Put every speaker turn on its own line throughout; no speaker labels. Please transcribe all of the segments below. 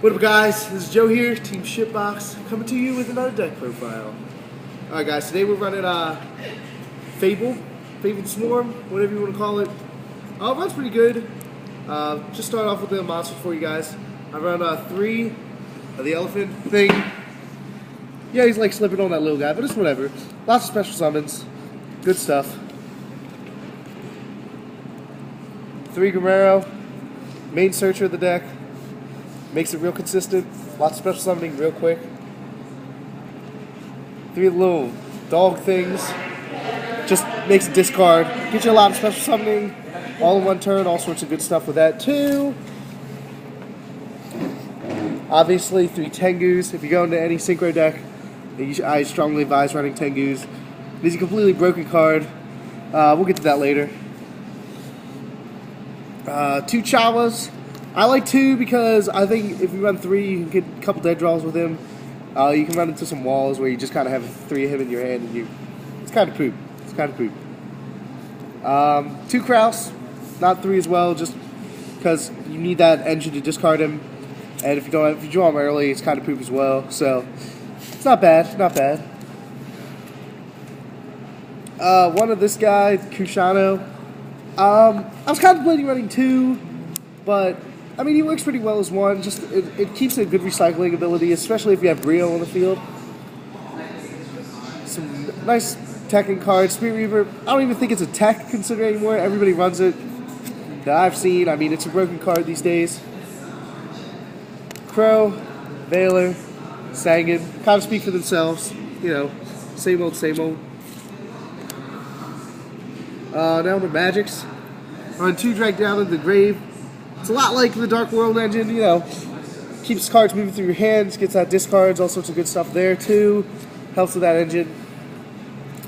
What up, guys? This is Joe here, Team Shipbox, coming to you with another deck profile. Alright guys, today we're running Fabled Swarm, whatever you want to call it. Runs pretty good. Just start off with the monsters for you guys. I run 3 of the elephant thing. Yeah, he's like slipping on that little guy, but it's whatever. Lots of special summons. Good stuff. 3 Guerrero, main searcher of the deck. Makes it real consistent. Lots of special summoning real quick. 3 little dog things. Just makes a discard. Gets you a lot of special summoning. All in one turn. All sorts of good stuff with that too. Obviously 3 Tengus. If you go into any synchro deck, I strongly advise running Tengus. It's a completely broken card. We'll get to that later. 2 Chawas. I like 2 because I think if you run 3, you can get a couple dead draws with him. You can run into some walls where you just kind of have 3 of him in your hand, and it's kind of poop. It's kind of poop. 2 Kraus, not 3 as well, just because you need that engine to discard him. And if you draw him early, it's kind of poop as well. So it's not bad, not bad. 1 of this guy, Kushano. I was contemplating running 2, but I mean, he works pretty well as 1. Just it keeps a good recycling ability, especially if you have Brio on the field. Some nice teching cards. Spirit Reaver, I don't even think it's a tech considered anymore. Everybody runs it that I've seen. I mean, it's a broken card these days. Crow, Valor, Sangan, kind of speak for themselves. You know, same old, same old. Now the Magics. Run 2 Drag Down into the Grave. It's a lot like the Dark World engine, you know. Keeps cards moving through your hands, gets out discards, all sorts of good stuff there too. Helps with that engine.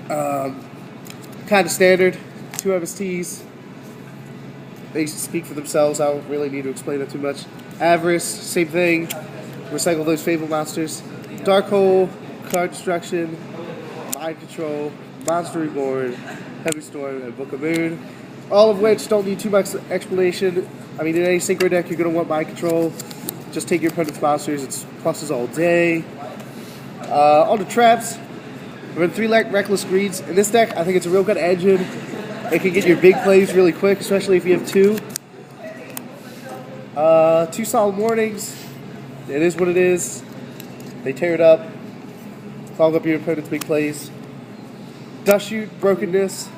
Kind of standard. 2 MSTs. They speak for themselves. I don't really need to explain it too much. Avarice, same thing. Recycle those Fabled monsters. Dark Hole, Card Destruction, Mind Control, Monster Reborn, Heavy Storm, and Book of Moon. All of which don't need too much explanation. I mean, in any synchro deck, you're going to want Mind Control. Just take your opponent's monsters. It's pluses all day. On the traps, we run 3 Reckless Greeds. In this deck, I think it's a real good engine. It can get your big plays really quick, especially if you have 2. 2 Solemn Warnings. It is what it is. They tear it up. Clog up your opponent's big plays. Dust Shoot, Brokenness.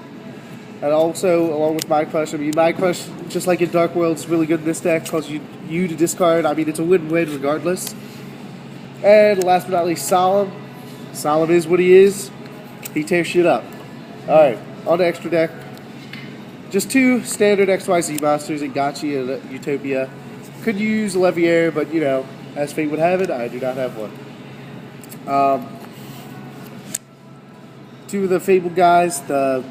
And also, along with Mind Crush, I mean, Mind Crush, just like in Dark World, is really good in this deck. Causes you to discard. I mean, it's a win-win regardless. And last but not least, Solemn. Solemn is what he is. He tears shit up. Alright, on to extra deck. Just 2 standard XYZ monsters in Gotchi and Utopia. Could use Leviair, but, you know, as fate would have it, I do not have one. 2 of the Fabled guys, the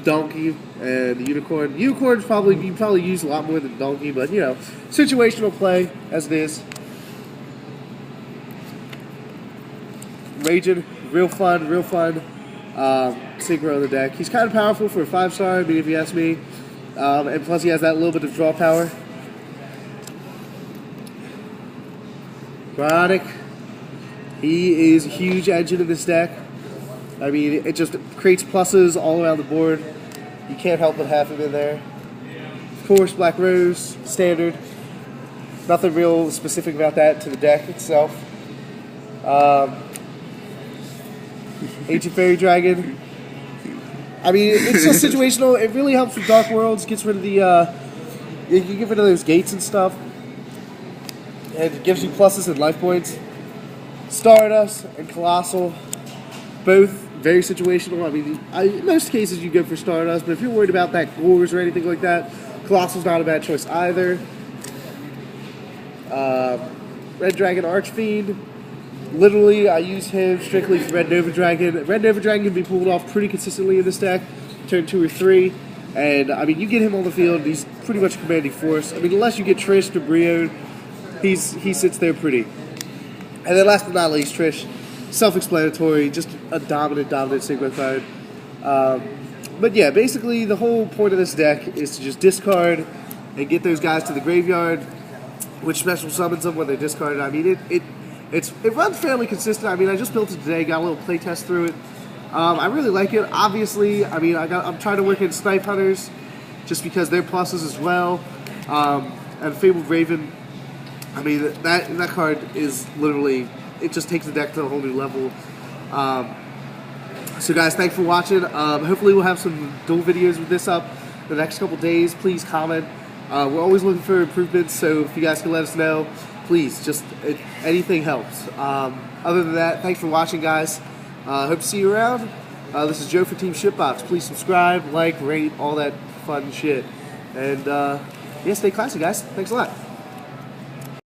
Donkey and the Unicorn. Unicorn's you probably use a lot more than Donkey, but you know, situational play as it is. Raging, real fun, synchro of the deck. He's kind of powerful for a 5-star, I mean, if you ask me. And plus he has that little bit of draw power. Chronic. He is a huge engine in this deck. I mean, it just creates pluses all around the board. You can't help but have him in there. Of course, Black Rose, standard. Nothing real specific about that to the deck itself. Ancient Fairy Dragon. I mean, it's just situational. It really helps with Dark Worlds. Gets rid of the... you can get rid of those gates and stuff. And it gives you pluses and life points. Stardust and Colossal. Both very situational. I mean, in most cases you go for Stardust, but if you're worried about that Gores or anything like that, Colossal's not a bad choice either. Red Dragon Archfiend. Literally, I use him strictly for Red Nova Dragon. Red Nova Dragon can be pulled off pretty consistently in this deck, turn 2 or 3. And, I mean, you get him on the field, he's pretty much a commanding force. I mean, unless you get Trish or Brio, he sits there pretty. And then last but not least, Trish. Self-explanatory, just a dominant synchro card. But yeah, basically the whole point of this deck is to just discard and get those guys to the graveyard. which special summons them when they're discarded. I mean, it runs fairly consistent. I mean, I just built it today, got a little playtest through it. I really like it. Obviously, I mean, I'm trying to work in Snipe Hunters, just because they're pluses as well. And Fabled Raven, I mean, that card is literally, it just takes the deck to a whole new level. So guys, thanks for watching. Hopefully we'll have some dual videos with this up the next couple days. Please comment. We're always looking for improvements, so if you guys can let us know, please, just anything helps. Other than that, thanks for watching, guys. Hope to see you around. This is Joe for Team Shipbox. Please subscribe, like, rate, all that fun shit. And yeah, stay classy, guys. Thanks a lot.